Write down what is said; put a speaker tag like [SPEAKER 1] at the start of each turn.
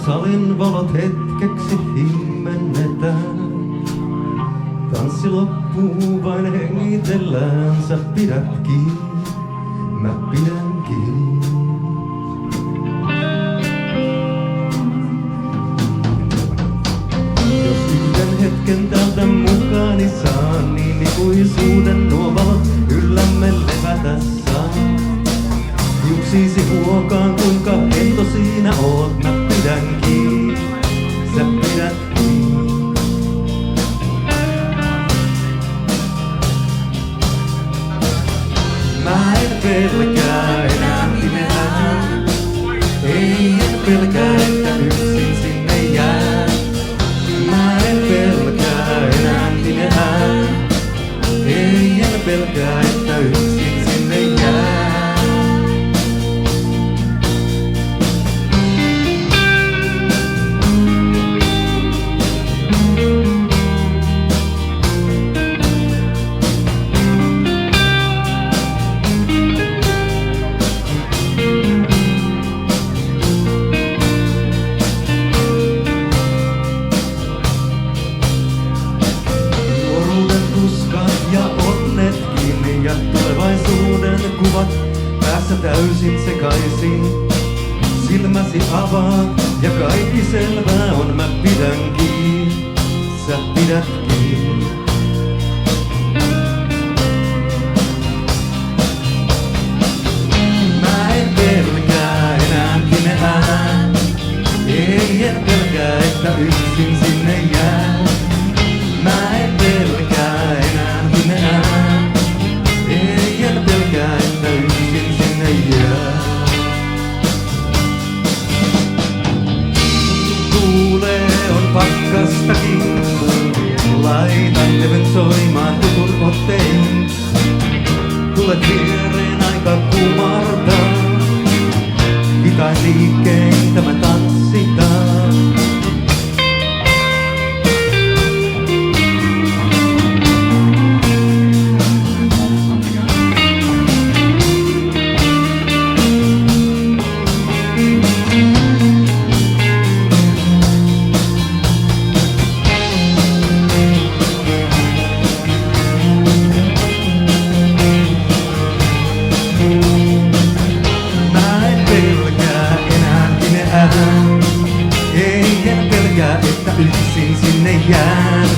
[SPEAKER 1] salin valot hetkeksi himmennetään. Tanssi loppuu, vain hengitellään. Sä pidät kiinni, mä pidän kiinni. Jos yhden hetken tältä mukaani saan, niin ikuisuuden nuo valot yllämme levätä saa. Hiuksiisi huokaan, kuinka hento siinä oot. Mä pidän kiinni, sä pidät kiinni. Mä en pelkää enää nimeään. Ei en pelkää, että yksin sinne jää. Mä en pelkää enää nimeään. Ei en pelkää, että yksin sinne jää. Ja tulevaisuuden kuvat päässä täysin sekaisin. Silmäsi avaat ja kaikki selvää on. Mä pidän kiinni, sä pidät kiinni. Mä en pelkää enää pimeään. Ei en pelkää, että yksin sinne jää. Mä en pelkää enää pimeään. Ei en pelkää, että yksin sinne jää. Tuulee on pakkastakin. Laitan levyn soimaan tutun otteen. Tulet viereen aika kumartaa. Hitain liikkein tämä tanssitaan. Ei en pelkää, että yksin sinne jään.